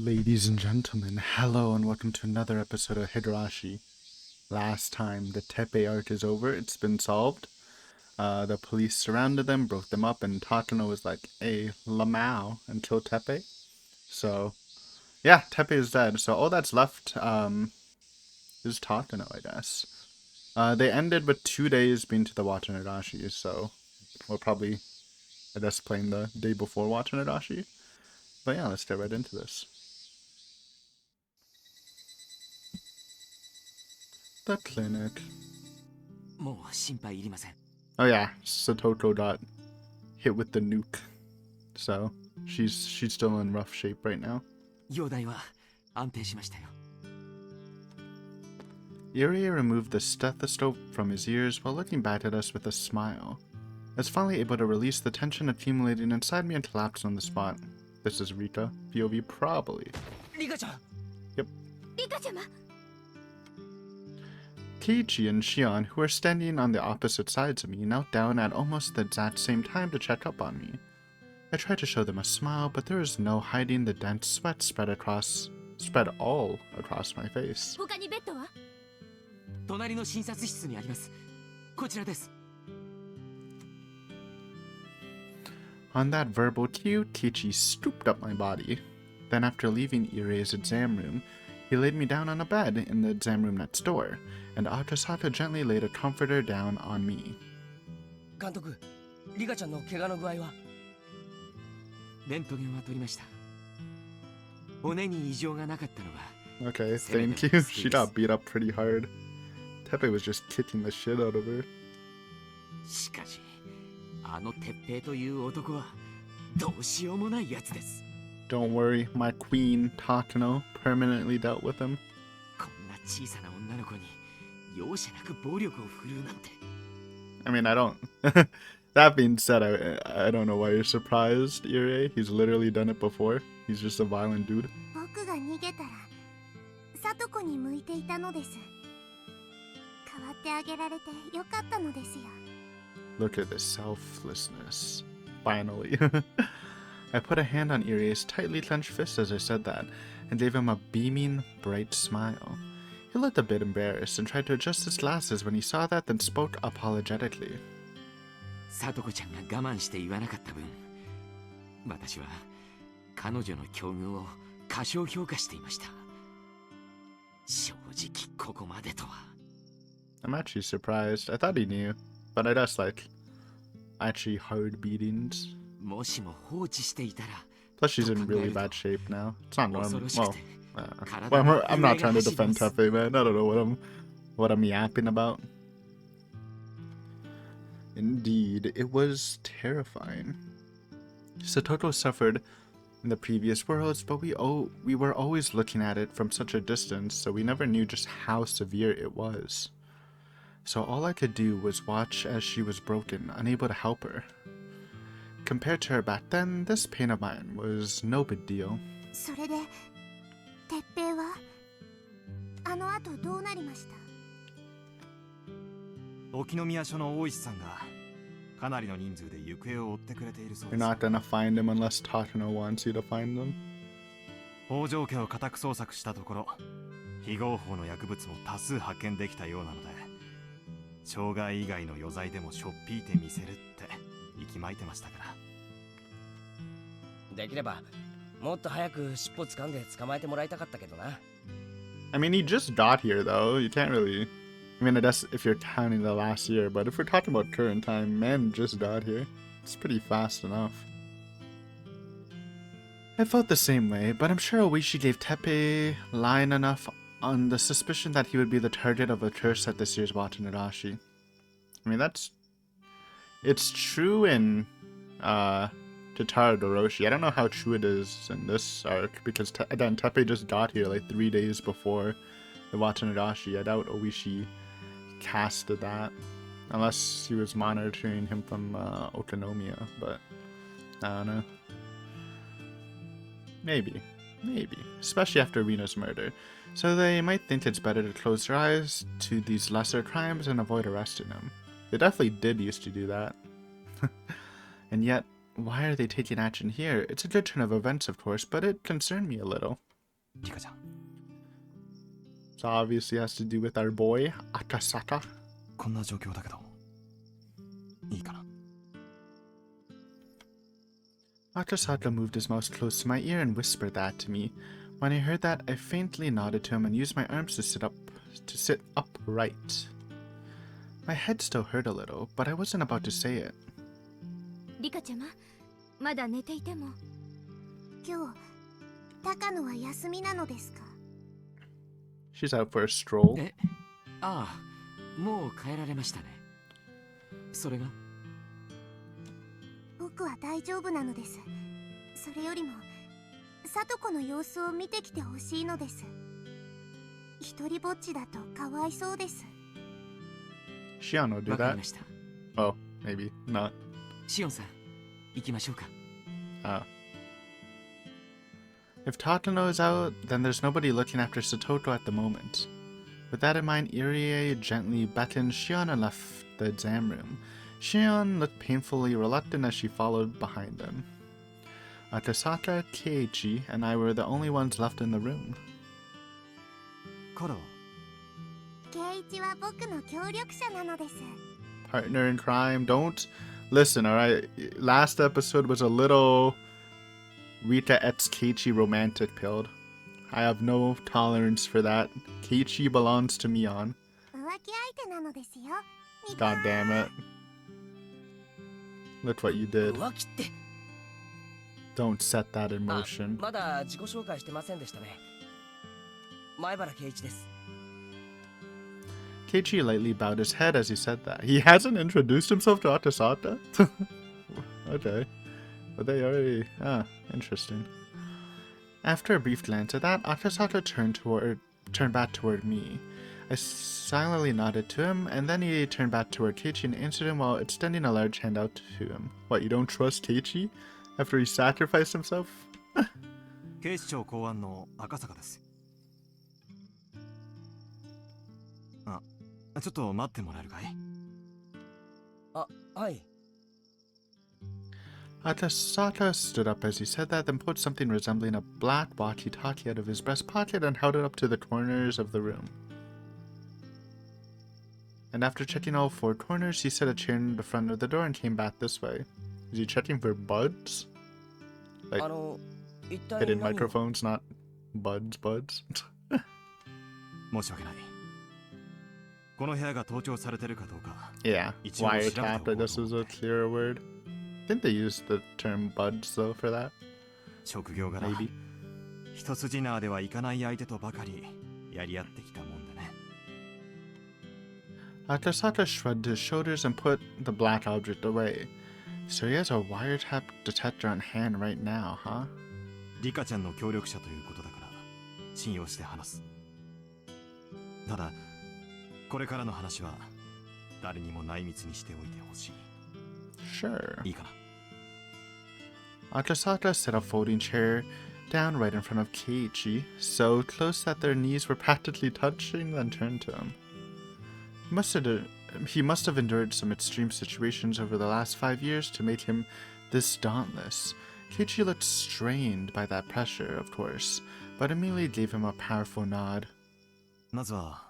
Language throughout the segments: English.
Ladies and gentlemen, hello and welcome to another episode of Higurashi. Last time the Tepe arc is over, it's been solved. The police surrounded them, broke them up, and Takano was like, hey, Lamau, and killed Tepe. So, yeah, Tepe is dead. So all that's left is Takano, I guess. They ended with 2 days being to the Watanabe, so we'll probably, I guess, playing the day before Watanabe. But yeah, let's get right into this. The clinic. Oh yeah, Satoko got hit with the nuke, so she's still in rough shape right now. Irie removed the stethoscope from his ears while looking back at us with a smile. I was finally able to release the tension accumulating inside me and collapsed on the spot. This is Rika, POV probably. Yep. Keiichi and Shion, who were standing on the opposite sides of me, knelt down at almost the exact same time to check up on me. I tried to show them a smile, but there was no hiding the dense sweat spread all across my face. On that verbal cue, Keiichi scooped up my body. Then after leaving Irie's exam room, he laid me down on a bed in the exam room next door, and Akasaka gently laid a comforter down on me. Okay, thank you. She got beat up pretty hard. Tepe was just kicking the shit out of her. Don't worry, my queen, Takano, permanently dealt with him. I mean, I don't... That being said, I don't know why you're surprised, Irie. He's literally done it before. He's just a violent dude. Look at this selflessness. Finally. I put a hand on Irie's tightly clenched fist as I said that, and gave him a beaming, bright smile. He looked a bit embarrassed and tried to adjust his glasses when he saw that, then spoke apologetically. I'm actually surprised. I thought he knew, but I just actually hard beatings. Plus she's in really bad shape now. It's not normal. Well, I'm not trying to defend Tepe, man. I don't know what I'm yapping about. Indeed, it was terrifying. Satoko suffered in the previous worlds, but we were always looking at it from such a distance, so we never knew just how severe it was. So all I could do was watch as she was broken, unable to help her. Compared to her back then, this pain of mine was no big deal. You're not gonna find him unless Takano wants you to find him. I mean, he just got here though. You can't really... I mean, I guess if you're counting the last year, but if we're talking about current time, man just got here. It's pretty fast enough. I felt the same way, but I'm sure Oishi gave Tepe line enough on the suspicion that he would be the target of a curse at this year's Watanabe. I mean, it's true in Tatara Doroshi. I don't know how true it is in this arc, because again, Tepe just got here like 3 days before the Watanabe. I doubt Oishi casted that, unless he was monitoring him from Okonomiya, but I don't know. Maybe, especially after Rina's murder. So they might think it's better to close their eyes to these lesser crimes and avoid arresting him. They definitely did used to do that. And yet, why are they taking action here? It's a good turn of events, of course, but it concerned me a little. リカちゃん。 So obviously has to do with our boy, Akasaka. こんな状況だけど、いいかな。 Akasaka moved his mouth close to my ear and whispered that to me. When I heard that, I faintly nodded to him and used my arms to sit upright. My head still hurt a little, but I wasn't about to say it. リカちゃま、まだ寝ていても。今日、高野は休みなのですか？ She's out for a stroll. ああ、もう帰られましたね。それが？僕は大丈夫なのです。それよりも、聡子の様子を見てきてほしいのです。一人ぼっちだとかわいそうです。Shion will do わかり that. ました。Oh, maybe not. シオンさん、行きましょうか。If Tatano is out, then there's nobody looking after Satoto at the moment. With that in mind, Irie gently beckoned Shion and left the exam room. Shion looked painfully reluctant as she followed behind him. Akasaka, Keiichi, and I were the only ones left in the room. コロ。圭一は僕の協力者なのです。 Partner in crime, don't listen, alright? Last episode was a little Rita X Keiichi romantic pilled. I have no tolerance for that. Keiichi belongs to Mion. 浮気相手なのですよ。 God damn it. Look what you did. 浮気って。 Don't set that in motion. まだ自己紹介してませんでしたね。前原圭一です。 Keiichi lightly bowed his head as he said that. He hasn't introduced himself to Atasata? Okay. But they already... interesting. After a brief glance at that, Atasata turned back toward me. I silently nodded to him, and then he turned back toward Keiichi and answered him while extending a large hand out to him. What, you don't trust Keiichi? After he sacrificed himself? 警視庁公安の赤坂です。ちょっと待ってもらえるかい？あ、はい。 Atasaka stood up as he said that, then pulled something resembling a black walkie-talkie out of his breast pocket and held it up to the corners of the room. And after checking all four corners, he set a chair in the front of the door and came back this way. Is he checking for buds? Like hidden microphones, not buds. 申し訳ない。この部屋が盗聴されてるかどうか。 Yeah, wiretap, I guess is a clearer word. I think they use the term buds though for that. 職業柄、 Maybe. 一筋縄ではいかない相手とばかりやり合ってきたもんでね。 Atasaka shrugged his shoulders and put the black object away. So he has a wiretap detector on hand right now, huh? リカちゃんの協力者ということだから信用して話す。ただこれからの話は誰にも内密にしておいてほしい。 Sure. いいかな。 Akasaka set a folding chair down right in front of Keiichi, so close that their knees were practically touching, then turned to him. He must have endured some extreme situations over the last 5 years to make him this dauntless. Keiichi looked strained by that pressure, of course, but immediately gave him a powerful nod. まずは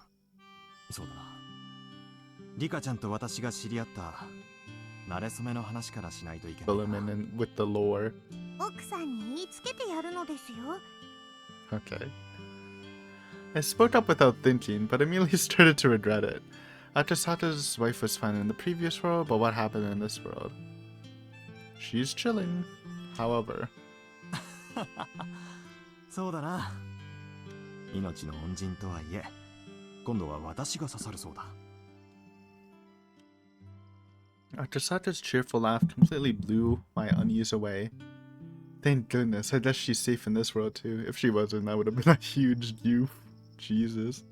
そうだな。リカちゃんと私が知り合った馴れ初めの話からしないといけない Fill him な。 in with the lore. 奥さんに言いつけてやるのですよ。 Okay. I spoke up without thinking, but immediately started to regret it. Akasaka's wife was fine in the previous world, but what happened in this world? She's chilling, however. そうだな。命の恩人とはいえ、今度は私が刺さるそうだ。 Akasaka's cheerful laugh completely blew my unease away. Thank goodness, I guess she's safe in this world too. If she wasn't, that would have been a huge goof. Jesus.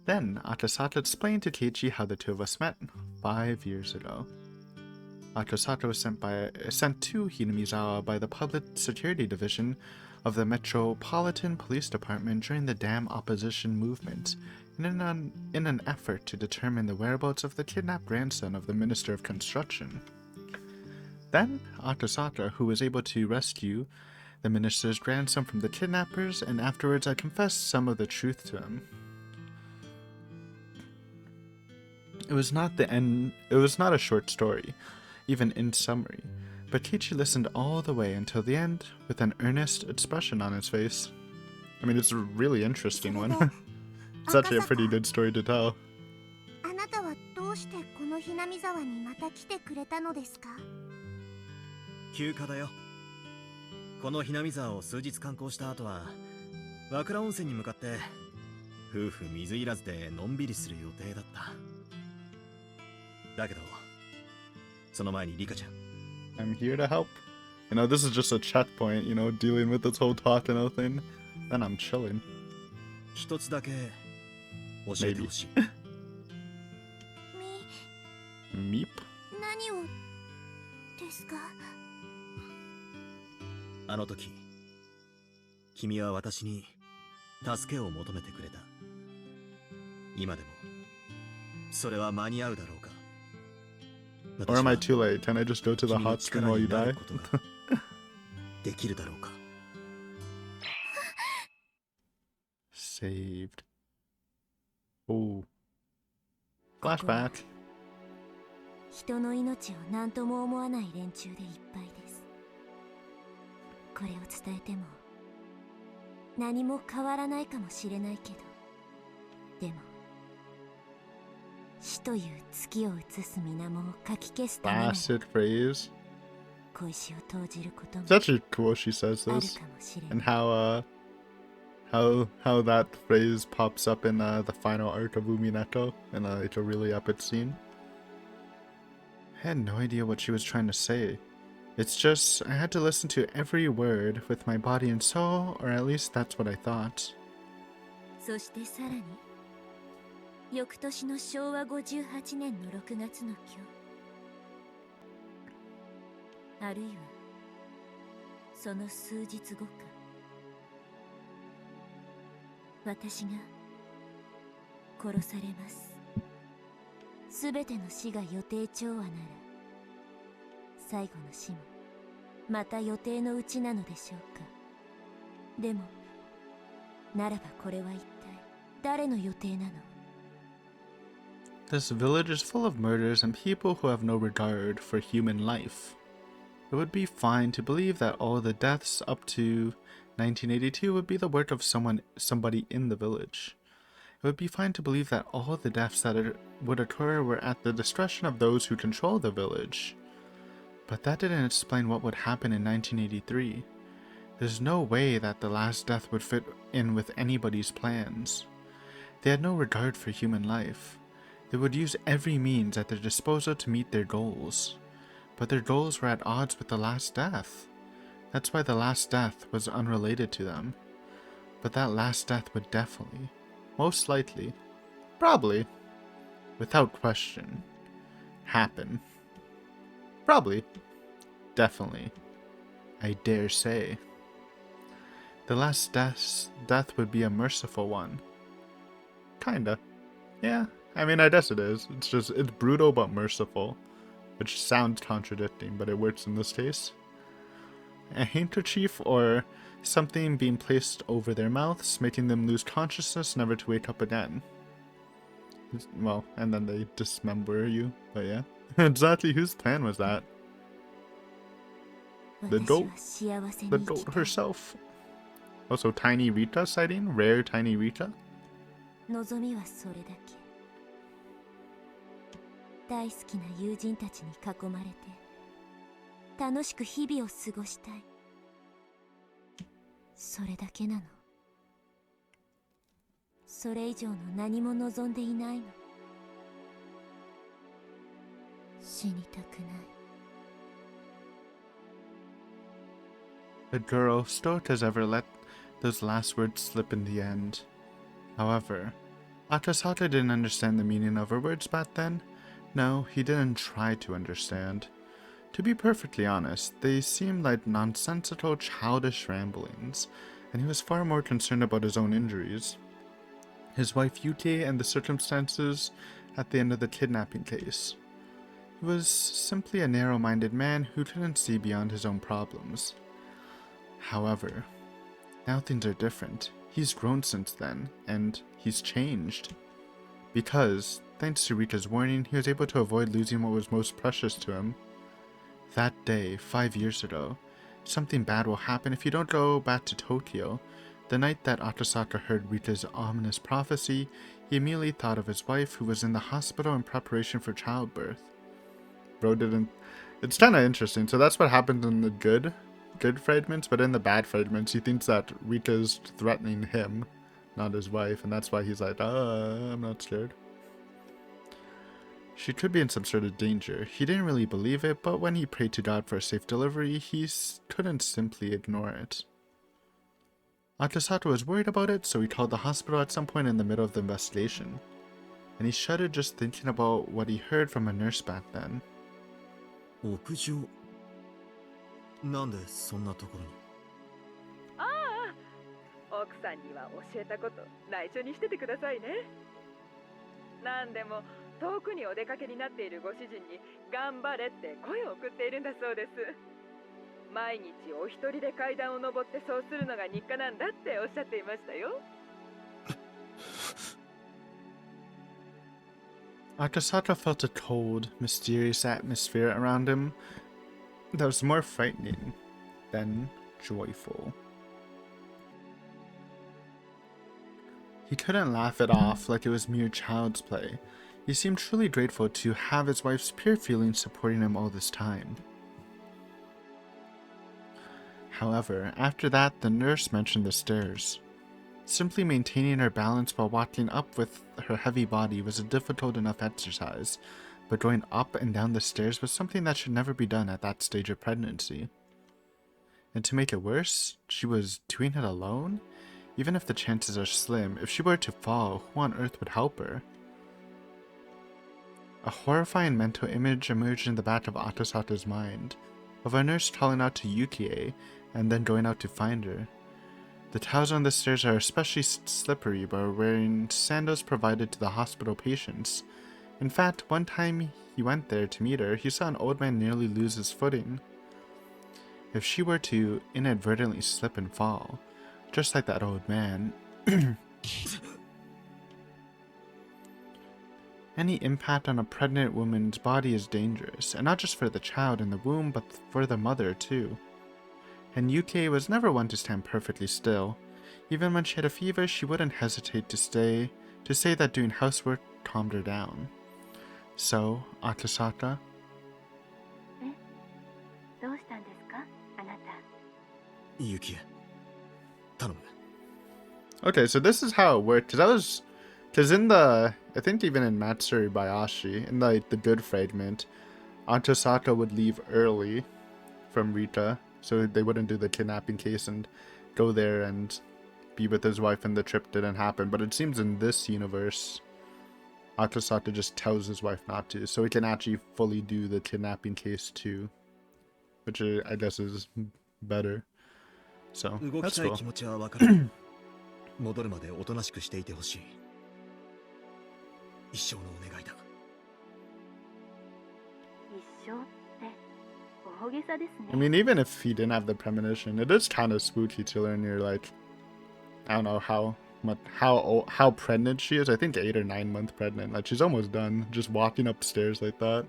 Then, Akasaka explained to Keiichi how the two of us met 5 years ago. Akasaka was sent to Hinamizawa by the Public Security Division of the Metropolitan Police Department during the Dam Opposition Movement, in an effort to determine the whereabouts of the kidnapped grandson of the Minister of Construction. Then, Akasaka, who was able to rescue the minister's grandson from the kidnappers, and afterwards I confessed some of the truth to him. It was not a short story, even in summary, but Kichi listened all the way until the end with an earnest expression on his face. I mean, it's a really interesting one. It's actually a pretty good story to tell. あなたはどうしてこのひなみ沢にまた来てくれたのですか？休暇だよ。このひなみ沢を数日観光した後は和倉温泉に向かって夫婦水入らずでのんびりする予定だった。だけどその前にリカちゃん I'm here to help. You know, this is just a checkpoint, you know, dealing with this whole Takano thing. Then I'm chilling. 一つだけ教えてほしい。Meep? 何をですか？あの時君は私に助けを求めてくれた。今でもそれは間に合うだろうか。 Or am I too late? Can I just go to the hot spring while you die? できるだろうか。Saved. Oh. Flashback. 人の命を何とも思わない連中でいっぱいです。これを伝えても何も変わらないかもしれないけど、でも死という月を映す水面をかき消すためなら Blasted phrase. 小石を投じることも It's actually cool she says ある this. かもしれない。 And how that phrase pops up in the final arc of Umineko in like a really epic scene. I had no idea what she was trying to say. It's just I had to listen to every word with my body and soul, or at least that's what I thought. そしてさらに翌年の昭和58年の6月の今日、あるいはその数日後か、私が殺されます。すべての死が予定調和なら最後の死もまた予定のうちなのでしょうか。でもならばこれは一体誰の予定なの？ This village is full of murders and people who have no regard for human life. It would be fine to believe that all the deaths up to 1982 would be the work of somebody in the village. It would be fine to believe that all the deaths that would occur were at the discretion of those who control the village. But that didn't explain what would happen in 1983. There's no way that the last death would fit in with anybody's plans. They had no regard for human life. They would use every means at their disposal to meet their goals. But their goals were at odds with the last death. That's why the last death was unrelated to them. But that last death would definitely, most likely, probably, without question, happen. Probably, definitely, I dare say. The last death would be a merciful one. Kinda. Yeah, I mean, I guess it is. It's brutal but merciful. Which sounds contradicting, but it works in this case. A handkerchief or something being placed over their mouths, making them lose consciousness, never to wake up again. Well, and then they dismember you, but yeah. Exactly whose plan was that? The goat? The goat herself. Also, Tiny Rita sighting? Rare Tiny Rita? 望みはそれだけ。大好きな友人たちに囲まれて楽しく日々を過ごしたい。それだけなの。それ以上の何も望んでいないの。死にたくない。 The girl, stoic as ever, let those last words slip in the end. However, Akasaka didn't understand the meaning of her words back then. No, he didn't try to understand. To be perfectly honest, they seemed like nonsensical, childish ramblings, and he was far more concerned about his own injuries, his wife Yuki, and the circumstances at the end of the kidnapping case. He was simply a narrow-minded man who couldn't see beyond his own problems. However, now things are different. He's grown since then, and he's changed. Because, thanks to Rita's warning, he was able to avoid losing what was most precious to him. That day, 5 years ago, something bad will happen if you don't go back to Tokyo. The night that Akasaka heard Rita's ominous prophecy, he immediately thought of his wife, who was in the hospital in preparation for childbirth. Bro didn't... It's kind of interesting. So that's what happens in the good fragments, but in the bad fragments, he thinks that Rita's threatening him, not his wife, and that's why he's like, I'm not scared. She could be in some sort of danger. He didn't really believe it, but when he prayed to God for a safe delivery, he couldn't simply ignore it. Akasato was worried about it, so he called the hospital at some point in the middle of the investigation. And he shuddered just thinking about what he heard from a nurse back then. 屋上なんでそんなところに。ああ、奥さんには教えたこと内緒にしててくださいね。なんでも遠くにお出かけになっているご主人に頑張れって声を送っているんだそうです。毎日お一人で階段を登ってそうするのが日課なんだっておっしゃっていましたよ。Akasaka felt a cold, mysterious atmosphere around him that was more frightening than joyful. He couldn't laugh it off like it was mere child's play. He seemed truly grateful to have his wife's pure feelings supporting him all this time. However, after that, the nurse mentioned the stairs. Simply maintaining her balance while walking up with her heavy body was a difficult enough exercise, but going up and down the stairs was something that should never be done at that stage of pregnancy. And to make it worse, she was doing it alone? Even if the chances are slim, if she were to fall, who on earth would help her? A horrifying mental image emerged in the back of Akasato's mind, of a nurse calling out to Yukie and then going out to find her. The tiles on the stairs are especially slippery by wearing sandals provided to the hospital patients. In fact, one time he went there to meet her, he saw an old man nearly lose his footing. If she were to inadvertently slip and fall, just like that old man, any impact on a pregnant woman's body is dangerous, and not just for the child in the womb, but for the mother too. And Yukie was never one to stand perfectly still. Even when she had a fever, she wouldn't hesitate to say that doing housework calmed her down. So, Akasaka? どうしたんですか、あなた。ユキエ、頼む。Okay, so this is how it worked. Because in the, I think even in Matsuri Bayashi, in the good fragment, Akasaka would leave early from Rita, so they wouldn't do the kidnapping case and go there and be with his wife, and the trip didn't happen. But it seems in this universe, Akasaka just tells his wife not to, so he can actually fully do the kidnapping case too, which I guess is better. So 動き that's たい cool. 気持ちはわかる。戻るまでおとなしくしていてほしい。一生のお願いだ。一生って大げさですね。 I mean, even if he didn't have the premonition, it is kind of spooky to learn you're like, I don't know how pregnant she is. I think 8 or 9 month pregnant. Like she's almost done. Just walking upstairs like that.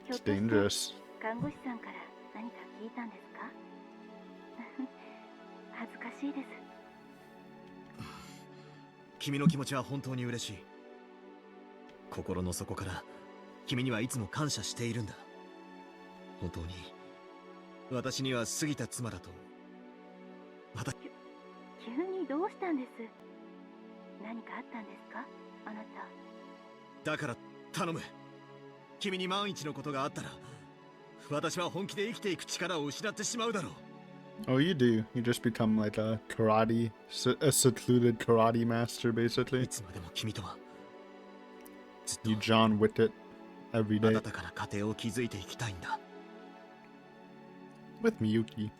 ひょ It's っとして dangerous. 看護師さんから何か聞いたんですか？恥ずかしいです。君の気持ちは本当に嬉しい。心の底から君にはいつも感謝しているんだ。本当に私には過ぎた妻だと。急にどうしたんです？何かあったんですか、あなた。だから頼む。君に万一のことがあったら、私は本気で生きていく力を失ってしまうだろう。Oh, you do. You just become like a secluded karate master, い basically. つまでも君とはずっと You John Wick it every 温 day かな家庭を築いていきたいんだ。 with Miyuki.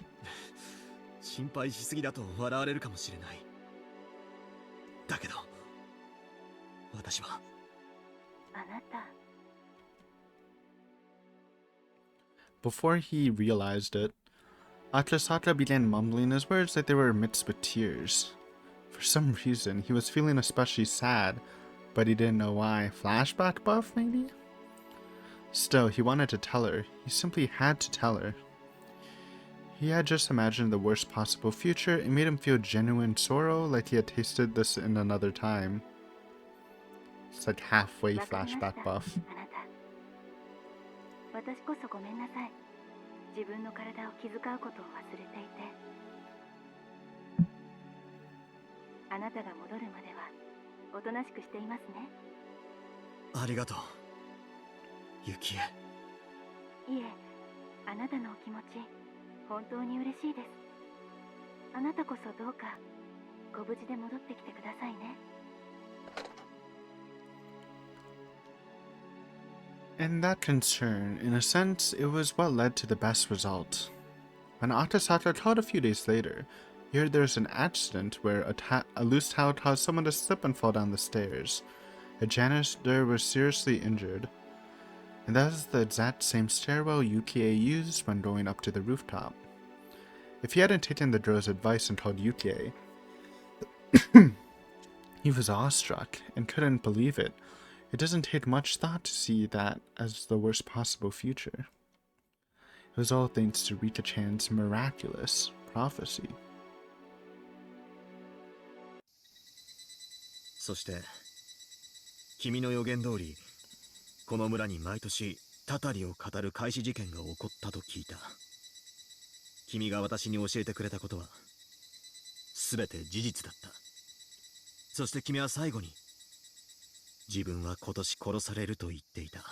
心配しすぎだと笑われるかもしれない。だけど私はあなた。 Before he realized it, Atasaka began mumbling his words like they were mixed with tears. For some reason, he was feeling especially sad, but he didn't know why. Flashback buff, maybe? Still, he wanted to tell her. He simply had to tell her. He had just imagined the worst possible future. It made him feel genuine sorrow, like he had tasted this in another time. It's like halfway flashback buff. 私こそごめんなさい。自分の体を気遣うことを忘れていて。あなたが戻るまではおとなしくしていますね。ありがとう、ユキエ。いえ、あなたのお気持ち本当に嬉しいです。あなたこそどうかご無事で戻ってきてくださいね。And that concern, in a sense, it was what led to the best result. When Atasaka called a few days later, he heard there was an accident where a loose towel caused someone to slip and fall down the stairs. A janitor was seriously injured. And that is the exact same stairwell Yukie used when going up to the rooftop. If he hadn't taken the girl's advice and called Yukie, he was awestruck and couldn't believe it. It doesn't take much thought to see that as the worst possible future. It was all thanks to Rika-chan's miraculous prophecy. そして君の予言通り、この村に毎年たたりを語る開始事件が起こったと聞いた。君が私に教えてくれたことは全て事実だった。そして君は最後に自分は今年殺されると言っていた。赤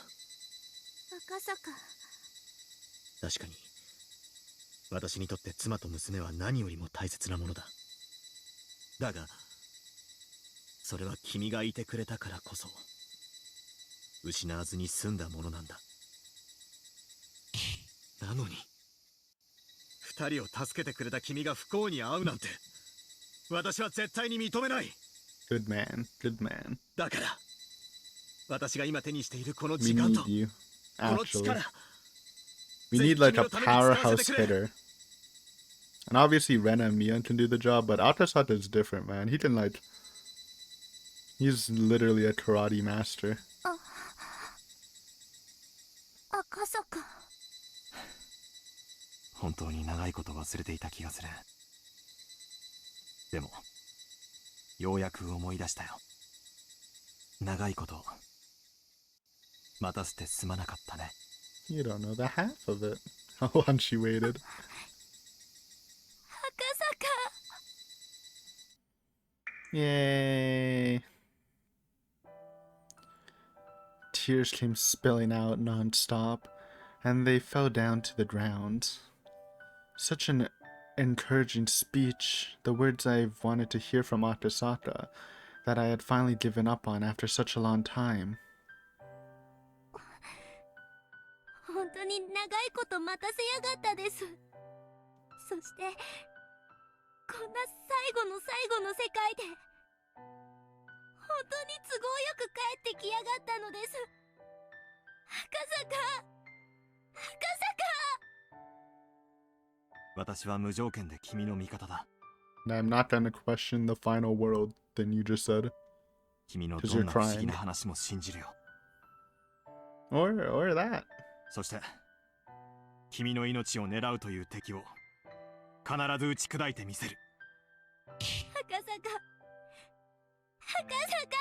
坂。確かに私にとって妻と娘は何よりも大切なものだ。だがそれは君がいてくれたからこそ失わずに済んだものなんだ。なのに二人を助けてくれた君が不幸に遭うなんて私は絶対に認めない。 Good man, good man. だから私が今手にしているこの We 時間と need you, この actually. 力、 We need like a powerhouse hitter. And obviously Rena and Mia can do the job, but Atasaka is different, man. He can like... He's literally a karate master. 赤坂。本当に長いこと忘れていた気がする。でもようやく思い出したよ。長いこと待たせてすまなかったね。 You don't know the half of it. How long she waited. 赤坂。 Yay. Tears came spilling out non-stop, and they fell down to the ground. Such an encouraging speech, the words I've wanted to hear from Atasaka, that I had finally given up on after such a long time. 本当に長いこと待たせやがったです。そしてこんな最後の最後の世界で本当に都合よく帰ってきやがったのです。赤坂、赤坂。私は無条件で君の味方だ。 And I'm not gonna question the final world thing you just said. 君のどんな不思議な話も信じるよ。 Or that. そして君の命を狙うという敵を必ず打ち砕いてみせる。赤坂、赤坂。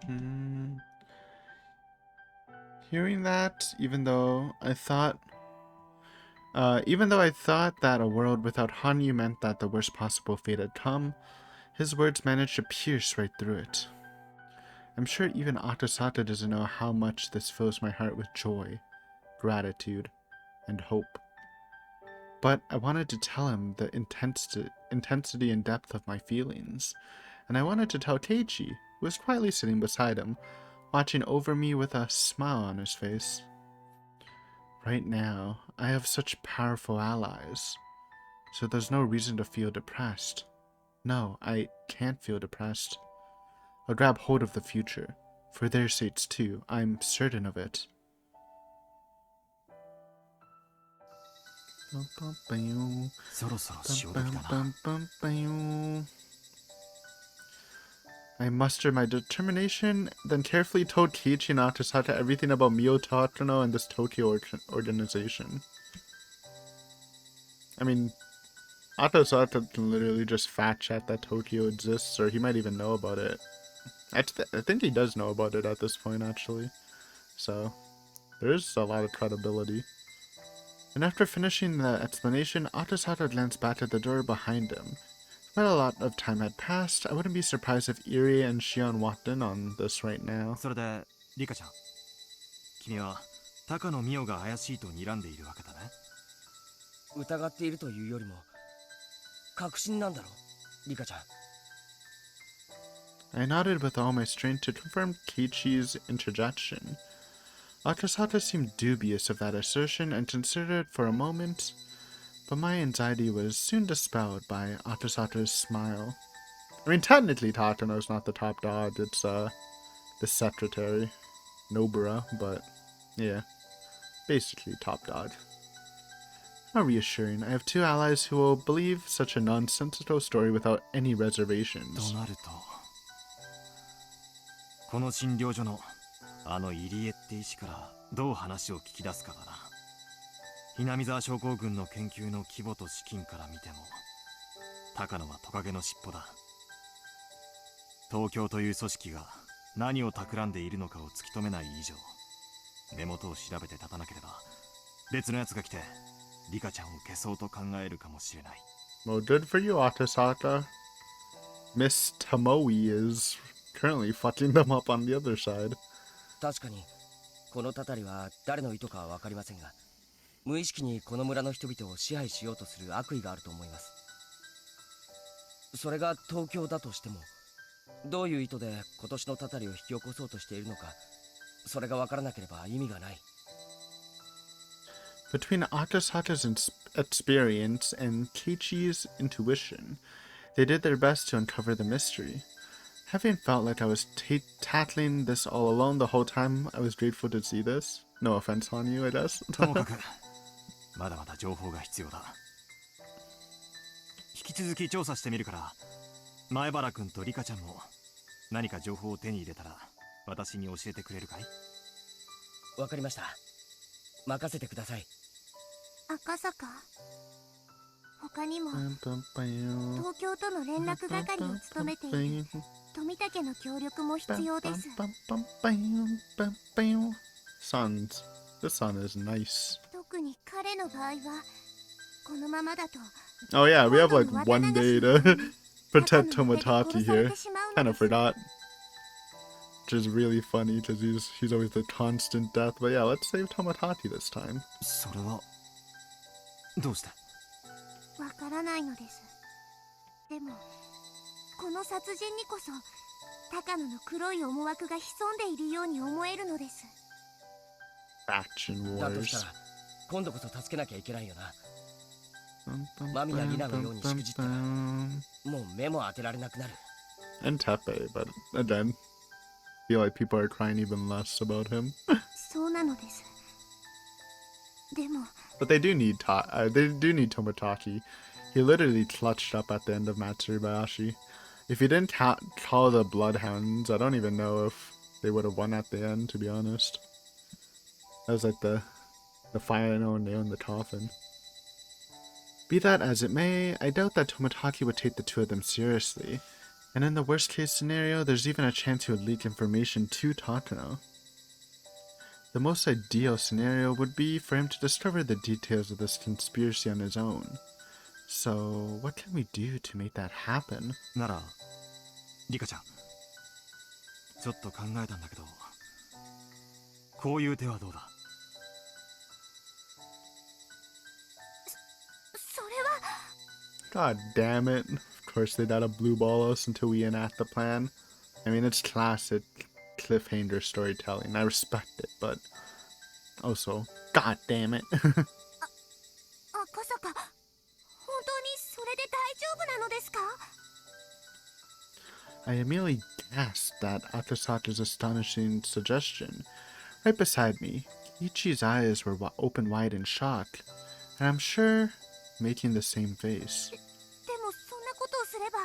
Boom. Hearing that, even though I thought that a world without Hanyu meant that the worst possible fate had come, his words managed to pierce right through it. I'm sure even Atasaka doesn't know how much this fills my heart with joy, gratitude, and hope. But I wanted to tell him the intensity and depth of my feelings, and I wanted to tell Keiichi, who was quietly sitting beside him, watching over me with a smile on his face. Right now, I have such powerful allies. So there's no reason to feel depressed. No, I can't feel depressed. I'll grab hold of the future. For their sakes too, I'm certain of it. I mustered my determination, then carefully told Kiichi and Atasata everything about Miotsukushi-hen and this Tokyo organization. I mean, Atasata can literally just fact check that Tokyo exists, or he might even know about it. I think he does know about it at this point, actually. So, there's a lot of credibility. And after finishing the explanation, Atasata glanced back at the door behind him. Quite a lot of time had passed. I wouldn't be surprised if Irie and Shion walked in on this right now. それでリカちゃん、君は高野美代が怪しいと睨んでいるわけだね。疑っているというよりも確信なんだろリカちゃん。 I nodded with all my strength to confirm Keiichi's interjection. Atasata seemed dubious of that assertion and considered it for a moment, but my anxiety was soon dispelled by Atasata's smile. I mean, technically Takano's not the top dog, it's the secretary, Nobara, but yeah, basically top dog. How reassuring. I have two allies who will believe such a nonsensical story without any reservations. となると、この診療所のあの入江って医師からどう話を聞き出すかだな。ひなみ沢症候群の研究の規模と資金から見ても、高野はトカゲの尻尾だ。東京という組織が何を企んでいるのかを突き止めない以上、根元を調べて立たなければ、別の奴が来て、リカちゃんを消そうと考えるかもしれない。Well, good for you, Atasaka. Miss Tomoe is currently fucking them up on the other side. 確かにこのたたりは誰の意図かは分かりませんが、無意識にこの村の人々を支配しようとする悪意があると思います。それが東京だとしても、どういう意図で今年のたたりを引き起こそうとしているのか、それが分からなければ意味がない。Between Atasaka's experience and Keiichi's intuition, they did their best to uncover the mystery. Having felt like I was tackling this all alone the whole time, I was grateful to see this. No offense on you, I guess. ともかくまだまだ情報が必要だ。引き続き調査してみるから、前原君とリカちゃんも何か情報を手に入れたら私に教えてくれるかい？わかりました。任せてください。赤坂、他にも東京との連絡係を務めている富武の協力も必要です。 Sons. This son is nice. 特に彼の場合はこのままだと Oh yeah, we have like one day to protect Tomotachi here. Kind of forgot. Which is really funny because he's always the constant death. But yeah, let's save Tomotachi this time. それはどうして？わからないのです。でもこの殺人にこそ高野の黒い思惑が潜んでいるように思えるのです。 Faction だとした wars. ら今度こそ助けなきゃいけないよな。間宮里奈のようにしくじったらもう目も当てられなくなる。 And Tepe, but again, I feel like people are crying even less about him. そうなのです。でも But they do need Tomotachi. He literally clutched up at the end of Matsurubayashi. If he didn't call the Bloodhounds, I don't even know if they would have won at the end, to be honest. That was like the final nail in the coffin. Be that as it may, I doubt that Tomotachi would take the two of them seriously. And in the worst case scenario, there's even a chance he would leak information to Takano. The most ideal scenario would be for him to discover the details of this conspiracy on his own. So, what can we do to make that happen? ならリカちゃん、ちょっと考えたんだけど、こういう手はどうだ？それは God damn it. Of course they gotta blue ball us until we enact the plan. I mean, it's classic cliffhanger storytelling. I respect it, but also, god damn it. 赤坂、本当にで大丈夫なのですか？ I immediately gasped at Akasaka's astonishing suggestion. Right beside me, Ichi's eyes were open wide in shock, and I'm sure making the same face. でもそんなことをすれば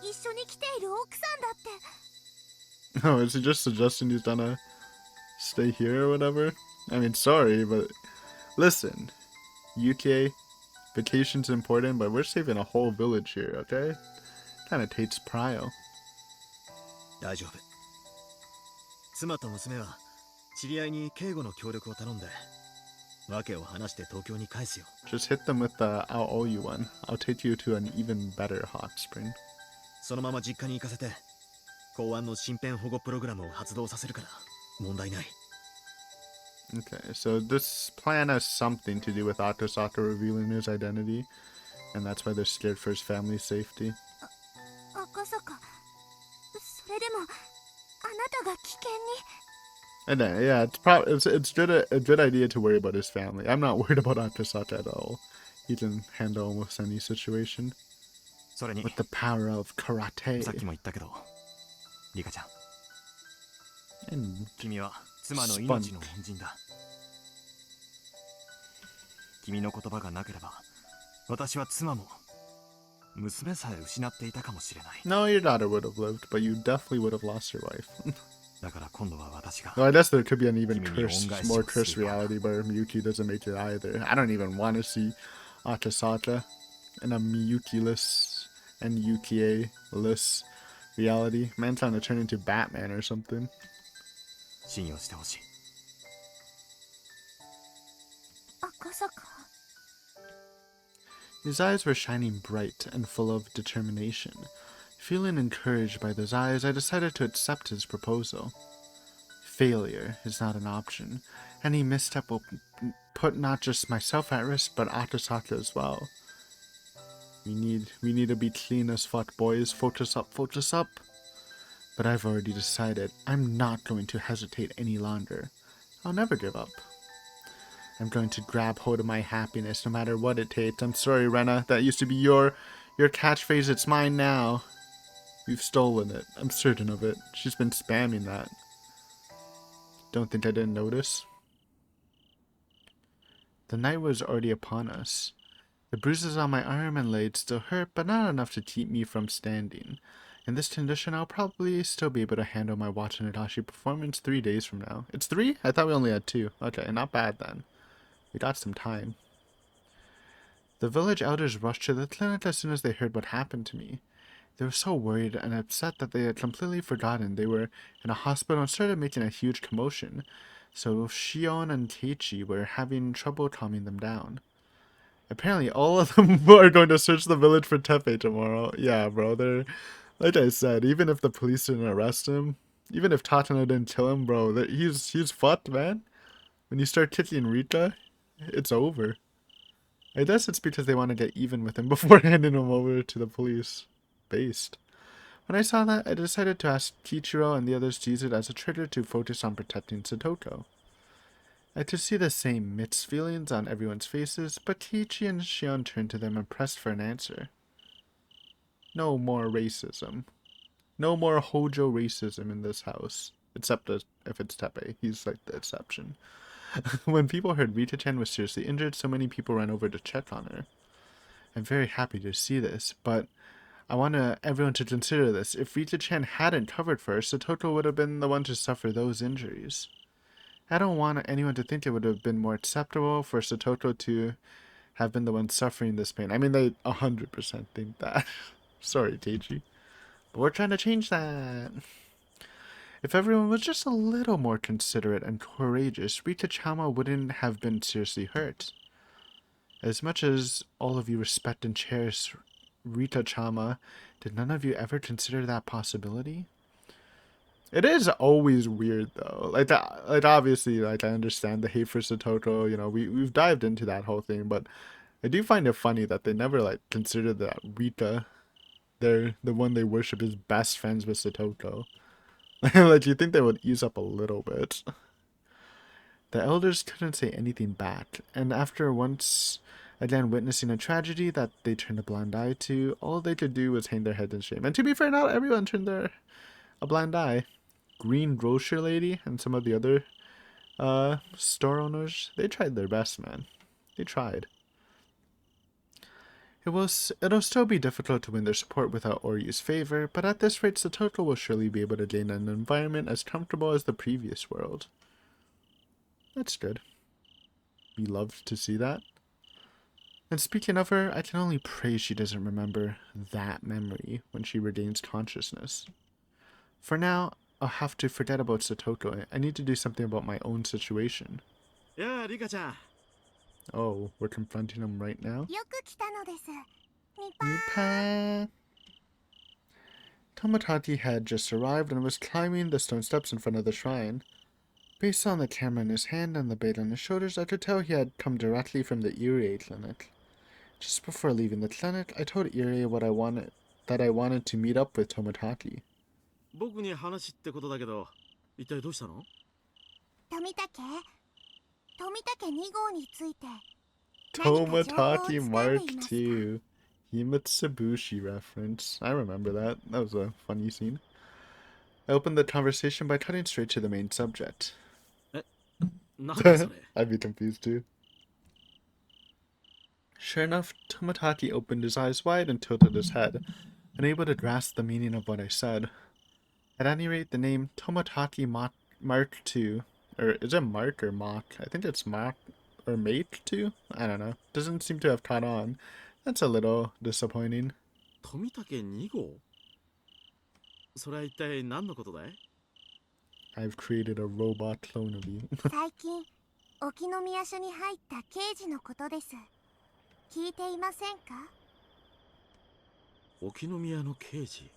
一緒に来ている奥さんだって。 Oh, is he just suggesting he's gonna stay here or whatever? I mean, sorry, but listen, UK, vacation's important, but we're saving a whole village here, okay? Kinda takes prio. 大丈夫。妻と娘は知り合いに警護の協力を頼んで訳を話して東京に返すよ。 Just hit them with the I'll owe you one. I'll take you to an even better hot spring. そのまま実家に行かせて公安の身辺保護プログラムを発動させるから問題ない。 Okay, so this plan has something to do with Akasaka revealing his identity, and that's why they're scared for his family's safety. 赤坂、それでもあなたが危険に。 And then, yeah, it's a good idea to worry about his family. I'm not worried about Akasaka at all. He can handle almost any situation それに with the power of さっき karate. も言ったけどリカちゃん And 君は妻の命の恩人だ。君の言葉がなければ私は妻も娘さえ失っていたかもしれない。 no, your daughter would have lived, but you definitely would have lost your wife. だから今度は私が Though I guess there could be an even more Kimi cursed reality where Miyuki doesn't make it either. I don't even want to see Akasaka in a Miyuki-less and Yukie-less reality. Man's trying to turn into Batman or something. 信用してほしい。赤坂。 His eyes were shining bright and full of determination. Feeling encouraged by those eyes, I decided to accept his proposal. Failure is not an option. Any misstep will put not just myself at risk, but Akasaka as well. We need to be clean as fuck, boys. Focus up, focus up. But I've already decided I'm not going to hesitate any longer. I'll never give up. I'm going to grab hold of my happiness no matter what it takes. I'm sorry, Rena. That used to be your catchphrase. It's mine now. You've stolen it. I'm certain of it. She's been spamming that. Don't think I didn't notice. The night was already upon us. The bruises on my arm and leg still hurt, but not enough to keep me from standing. In this condition, I'll probably still be able to handle my Watanabe performance 3 days from now. It's 3? I thought we only had 2. Okay, not bad then. We got some time. The village elders rushed to the clinic as soon as they heard what happened to me. They were so worried and upset that they had completely forgotten they were in a hospital and started making a huge commotion. So Shion and Teichi were having trouble calming them down. Apparently all of them are going to search the village for Tepe tomorrow. Yeah, bro, they're... Like I said, even if the police didn't arrest him, even if Tatano didn't kill him, bro, he's fucked, man. When you start kicking Rika, it's over. I guess it's because they want to get even with him before handing him over to the police. Based. When I saw that, I decided to ask Kichiro and the others to use it as a trigger to focus on protecting Satoko. I could see the same mixed feelings on everyone's faces, but Kiichi and Shion turned to them and pressed for an answer. No more racism. No more Hojo racism in this house. Except if it's Tepe. He's like the exception. When people heard Rita-chan was seriously injured, so many people ran over to check on her. I'm very happy to see this, but I want everyone to consider this. If Rita-chan hadn't covered for her, Satoko would have been the one to suffer those injuries. I don't want anyone to think it would have been more acceptable for Satoko to have been the one suffering this pain. I mean, they 100% think that. Sorry, Teiji. But we're trying to change that. If everyone was just a little more considerate and courageous, Rita-chama wouldn't have been seriously hurt. As much as all of you respect and cherish Rita-chama, did none of you ever consider that possibility? It is always weird though. Like obviously, like I understand the hate for Satoko. You know, we've dived into that whole thing, but I do find it funny that they never like considered that Rita, the one they worship, is best friends with Satoko. Like you think they would ease up a little bit. The elders couldn't say anything back, and after once Again, witnessing a tragedy that they turned a blind eye to, all they could do was hang their heads in shame. And to be fair, not everyone turned a blind eye. Green grocer lady and some of the other store owners, they tried their best, man. They tried. It'll still be difficult to win their support without Oryu's favor, but at this rate, Satoto will surely be able to gain an environment as comfortable as the previous world. That's good. We love to see that. And speaking of her, I can only pray she doesn't remember that memory when she regains consciousness. For now, I'll have to forget about Satoto. I need to do something about my own situation. Yeah, Rika-chan. Oh, we're confronting him right now? よく来たのです。Nipa. Tomodachi had just arrived and was climbing the stone steps in front of the shrine. Based on the camera in his hand and the bait on his shoulders, I could tell he had come directly from the Irie clinic. Just before leaving the clinic, I told Irie that I wanted to meet up with Tomodachi. 僕に話ってことだけど、一体どうしたの？富竹2号について Tomodachi Mark II. Miotsukushi reference. I remember that. That was a funny scene. I opened the conversation by cutting straight to the main subject. なんだそれ？ I'd be confused too. Sure enough, Tomodachi opened his eyes wide and tilted his head, unable to grasp the meaning of what I said. At any rate, the name Tomodachi Mark II, or is it Mark or Mock? I think it's Mock or Mate 2? I don't know. Doesn't seem to have caught on. That's a little disappointing. 富竹2号？それは一体何のことだい？ I've created a robot clone of you. 最近沖宮署に入った刑事のことです。聞いていませんか？沖宮の刑事。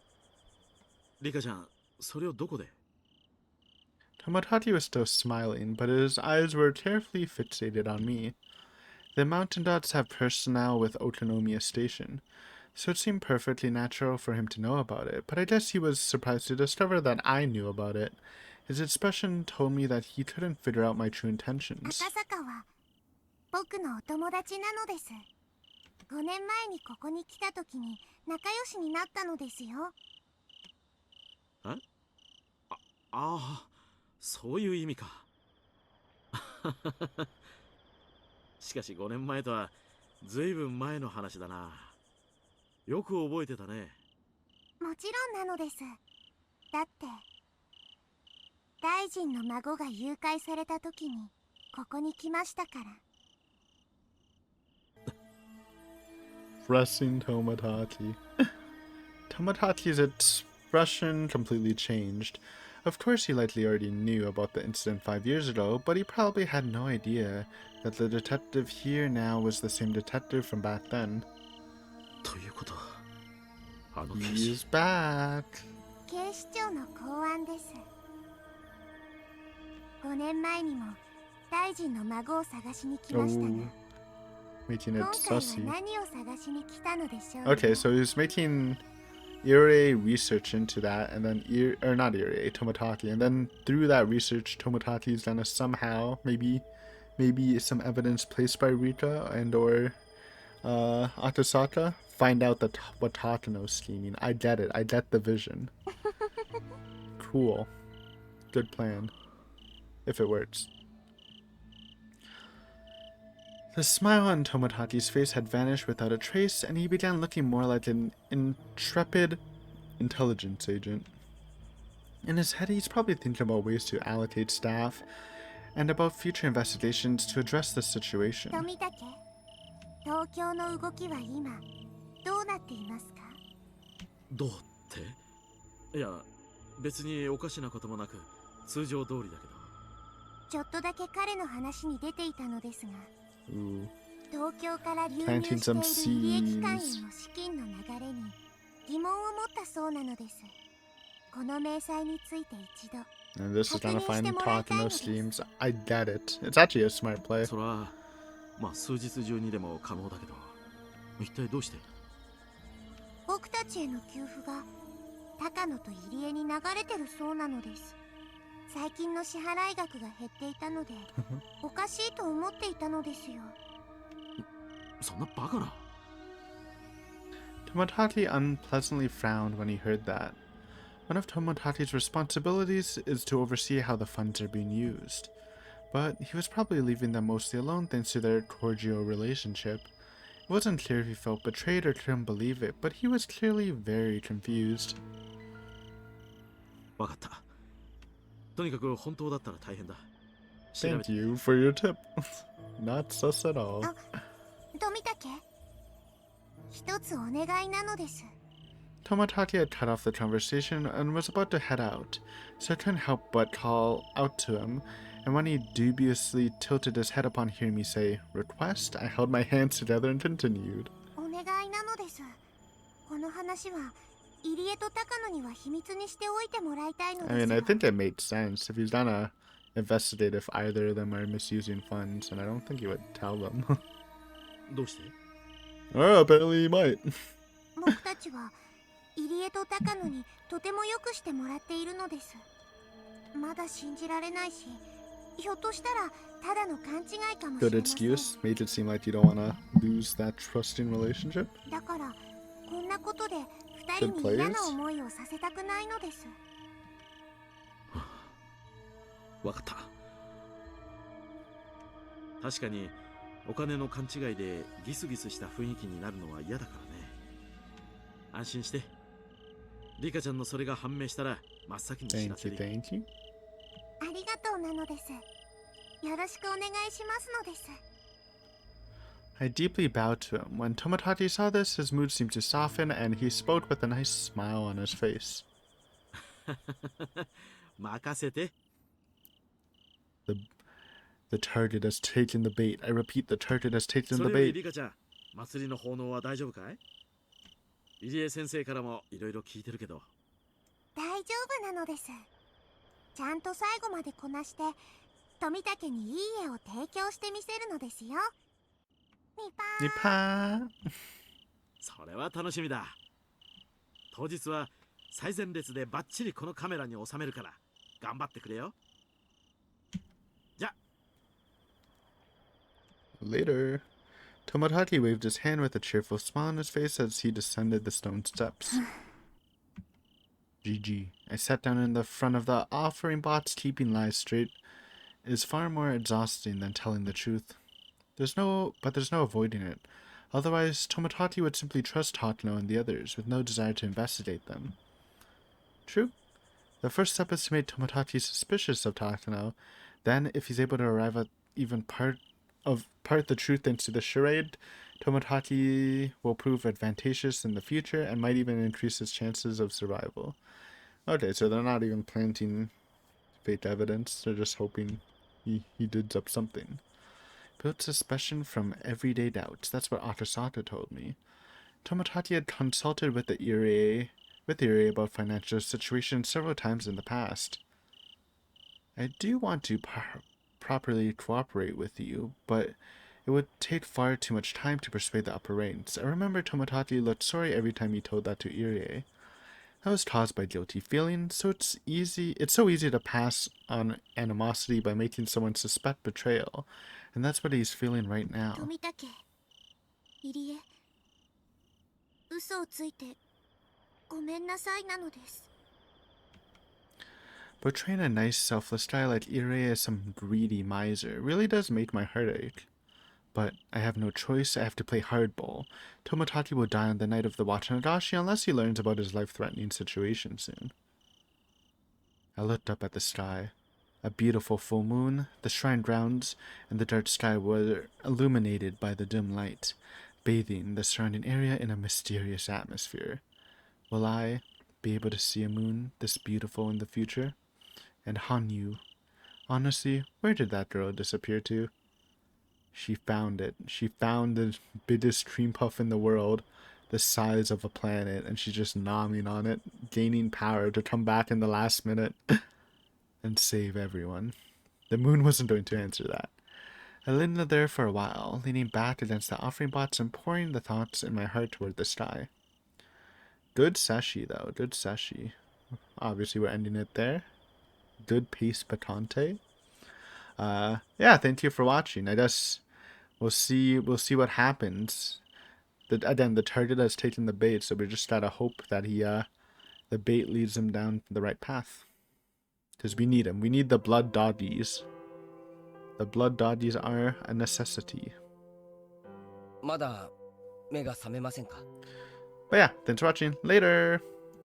リカちゃん、それをどこで？ Tomodachi was still smiling, but his eyes were carefully fixated on me. The mountain dots have personnel with Otonomiya Station, so it seemed perfectly natural for him to know about it, but I guess he was surprised to discover that I knew about it. His expression told me that he couldn't figure out my true intentions. 赤坂は僕のお友達なのです。5年前にここに来た時に仲良しになったのですよ。ああ、そういう意味か。しかし5年前とはずいぶん前の話だな。よく覚えてたね。もちろんなのです。だって大臣の孫が誘拐された時にここに来ましたから。Pressing Tomodachi. Tomodachi's expression completely changed. Of course, he likely already knew about the incident 5 years ago, but he probably had no idea that the detective here now was the same detective from back then. ということは、あの刑 He's 事。 back. 警視庁の公安です。5年前にも大臣の孫を探しに来ましたが、 Making 今 it 回は sussy. 何を探しに来たのでしょう。 Okay, so he's making Irie research into that, and then not Irie, Tomodachi, and then through that research, Tomodachi's gonna somehow, maybe some evidence placed by Rika and or Akasaka, find out what Takano's scheming. I get it. I get the vision. Cool. Good plan. If it works. The smile on Tomodachi's face had vanished without a trace, and he began looking more like an intrepid intelligence agent. In his head, he's probably thinking about ways to allocate staff and about future investigations to address the situation. 富竹、東京の動きは今どうなっていますか？どうって？いや、別におかしなこともなく、通常通りだけど。ちょっとだけ彼の話に出ていたのですが、 Ooh. 東京から流入 Planting してい some る利益関 seeds. への資金の流れに疑問を持ったそうなのです。この明細について一度 And this is gonna find Takano schemes. I get it. It's actually a smart play. それは、まあ数日中にでも可能だけど、一体どうして？僕たちへの給付が高野と入江に流れてるそうなのです。最近の支払い額が減っていたのでおかしいと思っていたのですよ。そんなバカな。 Tomodachi unpleasantly frowned when he heard that. One of Tomodachi's responsibilities is to oversee how the funds are being used. But he was probably leaving them mostly alone thanks to their cordial relationship. It wasn't clear if he felt betrayed or couldn't believe it, but he was clearly very confused. わかった。とにかく本当だったら大変だ。調べ Thank て。 you for your tip. Not sus at all. 富武一つお願いなのです。 Tomodachi had cut off the conversation and was about to head out, so I couldn't help but call out to him, and when he dubiously tilted his head upon hearing me say, "Request?" I held my hands together and continued. お願いなのです。この話は入江と高野には秘密にしておいてもらいたいのです。 I mean, I think it made sense if he's gonna investigate if either of them are misusing funds, and I don't think he would tell them. どうして？ Oh, apparently he might. 僕たちは入江と高野にとてもよくしてもらっているのです。まだ信じられないし、ひょっとしたらただの勘違いかもし Good れません。 excuse. Made it seem like you don't wanna lose that trusting relationship. だからこんなことで二人に嫌な思いをさせたくないのです。わかった。確かにお金の勘違いでギスギスした雰囲気になるのは嫌だからね。安心して。リカちゃんのそれが判明したら真っ先に知ら Thank せ you, る。 thank you. ありがとうなのです。よろしくお願いしますのです。 I deeply bowed to him. When Tomodachi saw this, his mood seemed to soften, and he spoke with a nice smile on his face. 任せて。 The target has taken the bait. I repeat, the target has taken そ the れより bait. リカちゃん、祭りの奉納は大丈夫かい？入江先生からもいろいろ聞いてるけど。大丈夫なのです。ちゃんと最後までこなして富武にいい絵を提供してみせるのですよ。ニパー。 Nipa. それは楽しみだ。当日は最前列でバッチリこのカメラに収めるから頑張ってくれよ。じゃ。 Later. Tomodachi waved his hand with a cheerful smile on his face as he descended the stone steps. GG. I sat down in the front of the offering box. Keeping lies straight is far more exhausting than telling the truth. There's no avoiding it. Otherwise, Tomodachi would simply trust Takano and the others, with no desire to investigate them. True. The first step is to make Tomodachi suspicious of Takano. Then, if he's able to arrive at even part the truth into the charade, Tomodachi will prove advantageous in the future and might even increase his chances of survival. Okay, so they're not even planting fake evidence. They're just hoping he digs up something. Build suspicion from everyday doubts. That's what Akasaka told me. Tomodachi had consulted with Irie about financial situations several times in the past. I do want to properly cooperate with you, but it would take far too much time to persuade the upper ranks. I remember Tomodachi looked sorry every time he told that to Irie. That was caused by guilty feelings, so it's so easy to pass on animosity by making someone suspect betrayal, and that's what he's feeling right now. 富武、入江、嘘をついてごめんなさいなのです。 Portraying a nice, selfless guy like Irie as some greedy miser really does make my heart ache. But I have no choice. I have to play hardball. Tomodachi will die on the night of the Watanagashi unless he learns about his life-threatening situation soon. I looked up at the sky. A beautiful full moon, the shrine grounds, and the dark sky were illuminated by the dim light, bathing the surrounding area in a mysterious atmosphere. Will I be able to see a moon this beautiful in the future? And Hanyu, honestly, where did that girl disappear to? She found it. She found the biggest cream puff in the world, the size of a planet, and she's just nomming on it, gaining power to come back in the last minute and save everyone. The moon wasn't going to answer that. I lingered there for a while, leaning back against the offering box and pouring the thoughts in my heart toward the sky. Good seshi, though. Good seshi. Obviously, we're ending it there. Good pace patente. Yeah, thank you for watching. I guess We'll see what happens. Again, the target has taken the bait, so we just gotta hope that the bait leads him down the right path. Because we need him. We need the blood doggies. The blood doggies are a necessity. まだ目が覚めませんか？ But yeah, thanks for watching. Later!